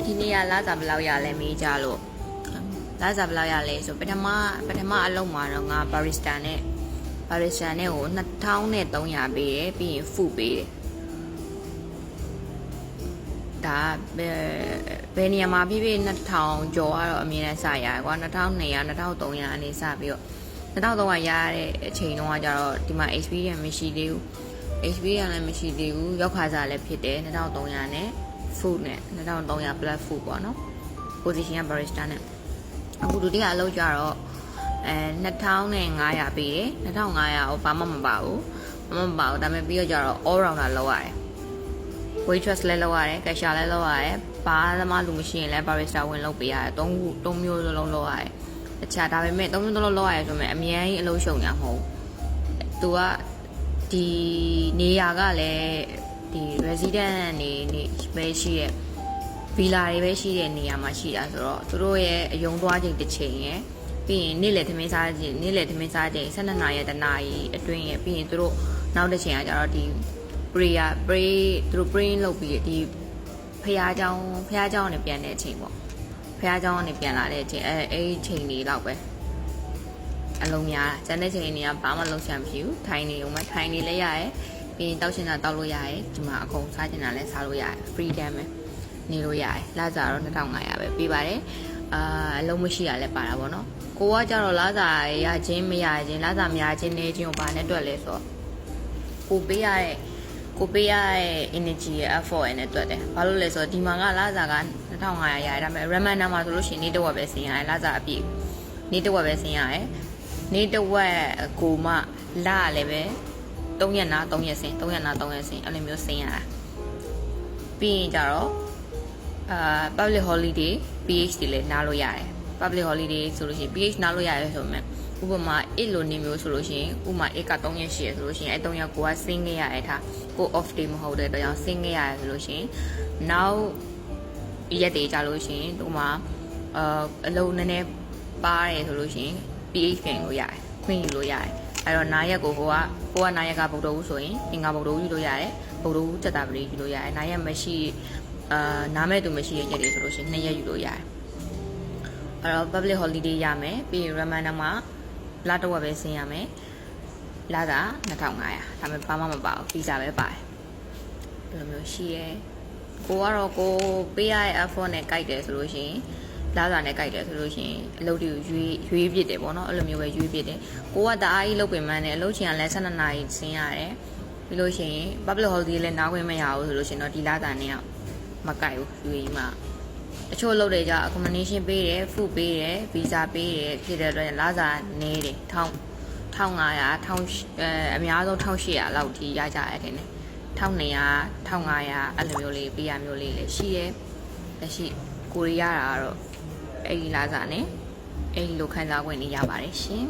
ဒီနေ့ကလာစားဘယ်လောက်ရလဲမေးကြလို့လာစားဘယ်လောက်ရလဲဆိုပထမအလုံးမှာတော့ငါဘာရစ်တာနဲ့ကို2300ပေးတယ်ပြီးရင်ဖူပေးတယ်ဒါဘယ်နေရာမှာဖြစ်ဖြစ်2000ကျော်ကတော့အမြဲတမ်းစရတယ်ကွာ2200 2300အနေစပြီးတော့2300ရတဲ့အချိန်တုန်းကကျတော့ဒီမှာ experience မရှိသေးဘူး experience လည်းမရှိသေးဘူးရောက်ခါစားလည်းဖြစ်တယ်2300နဲ့ food နဲ့2300 plus food ပေါ့နော် position က barista နဲ့အခုဒုတိယအလုပ်ကျတော့2500ပေးတယ်2500ကိုဘာမှမပါဘူးဒါပေမဲ့ပြီးတော့ကျတော့ all rounder လောက်ရတယ် waitress လည်းလောက်ရတယ် cashier လည်းလောက်ရတယ်ဘာမှလူမရှိရင်လည်း barista ဝင်လုပ်ပေးရတယ်3မျိုးလုံးလောက်ရတယ်တခြားဒါပေမဲ့3မျိုးလုံးလောက်ရတယ်ဆိုရင်အများကြီးအလုပ်ရှုံရမဟုတ်သူကဒီနေရာကလည်းဒီ resident နေပဲရှိတဲ့ villa တွေပဲရှိတဲ့နေရာမှာရှိတာဆိုတော့သူတို့ရဲ့အယုံသွားချိန်တစ်ချိန်ရယ်ပြီးရင်နေ့လည်သမင်းစားချိန်12နာရီတနာရီအတွင်းရယ်ပြီးရင်သူတို့နောက်တစ်ချိန်ကကျတော့ဒီ သူတို့ pray လုပ်ပြီးဒီဖះเจ้าနဲ့ပြန်တဲ့အချိန်ပေါ့ဖះเจ้าနဲ့ပြန်လာတဲ့အချိန်အဲ့ချိန်လေးတော့ပဲအလုံးများကျန်တဲ့ချိန်တွေကဘာမှလုံးချင်မရှိဘူးထိုင်နေဦးမထိုင်နေလဲရတယ်ပြီးရင်တောက်ချင်တာတောက်လို့ရတယ်ဒီမှာအကုန်စားချင်တာလဲစားလို့ရတယ် freedom ပဲနေလို့ရတယ်လစာတော့2500ပဲပေးပါတယ်အလုံးမရှိရလဲပါတာပေါ့နော်ကိုကကြတော့လစာရချင်းမရချင်းလစာမရချင်းနေချင်းကိုဘာနဲ့တွက်လဲဆိုတော့ကိုပေးရတဲ့energy ရဲ့ effort နဲ့တွက်တယ်ဘာလို့လဲဆိုတော့ဒီမှာကလစာက2500ရတယ်ဒါပေမဲ့ reminder မှာဆိုလို့ရှိရင်နေ့တစ်ဝက်ပဲဆင်းရတယ်လစာအပြည့်နေ့တစ်ဝက်ပဲဆင်းရတယ်နေ့တစ်ဝက်ကိုမှလရလည်းပဲ3ရက်နာ3ရက်ဆင်းအဲ့လိုမျိုးဆင်းရတာပြီးရင်ကြတော့public holiday PH တွေလည်းနားလို့ရတယ် public holiday ဆိုလို့ရှိရင် PH နားလို့ရတယ်ဆိုပေမဲ့ဥပမာ1လိုနေမျိုးဆိုလို့ရှိရင်ဥပမာ1က3ရက်ရှိရဆိုလို့ရှိရင်အဲ့3ရက်ကိုကဆင်းခဲ့ရတဲ့ထားကို off day မဟုတ်တဲ့အတွက်ကြောင့်ဆင်းခဲ့ရတယ်ဆိုလို့ရှိရင်နောက်ရက်တွေကြာလို့ရှိရင်ဥပမာအလုံးနည်းနည်းပါတယ်ဆိုလို့ရှိရင် PH ပြင်လို့ရတယ်ခွင့်ယူလို့ရတယ်အဲ့တော့နားရက်ကိုကနားရက်ကဗုဒ္ဓဦးဆိုရင်အင်္ဂါဗုဒ္ဓဦးယူလို့ရတယ်ဗုဒ္ဓဦးစက်တာပရိယူလို့ရတယ်နားရက်မရှိနားမဲ့သူမရှိတဲ့ရက်တွေဆိုလို့ရှိရင်2ရက်ယူလို့ရတယ်အဲ့တော့ public holiday ရမယ်ပြီးရင် reminder မှာလတစ်ဝက်ပဲဆင်းရမယ်လစာ2500ဒါပေမဲ့ဘာမှမပါဘူး visa ပဲပါတယ်ဒီလိုမျိုးရှိရဲကိုကတော့ကိုပေးရတဲ့ effort နဲ့ကြိုက်တယ်ဆိုလို့ရှိရင်လစာနဲ့ကြိုက်တယ်ဆိုလို့ရှိရင်အလုပ်တွေကိုရွေးပြစ်တယ်ပေါ့နော်အဲ့လိုမျိုးပဲရွေးပြစ်တယ်ကိုကတအားကြီးလုပ်ပင်မန်းနဲ့အလုပ်ချိန်ကလည်း12နာရီဆင်းရတယ်ပြီးလို့ရှိရင် public holiday လည်းနားခွင့်မရဘူးဆိုလို့ရှိရင်တော့ဒီလစာနဲ့မကြိုက်ဘူးရွေးမှာတချို့လုပ်တယ်ကြ accommodation ပေးတယ် food ပေးတယ် visa ပေးတယ်ဖြစ်တဲ့အတွက်လစာနည်းတယ်1500အများဆုံး1800လောက်ထိရကြရတယ်နဲ့1200 1500အဲ့လိုမျိုးလေးပေးရမျိုးလေးလည်းရှိတယ်လက်ရှိကိုရီးယားကတော့အဲ့ဒီလစာနဲ့အဲ့ဒီလိုခံစား권နေရပါတယ်ရှင်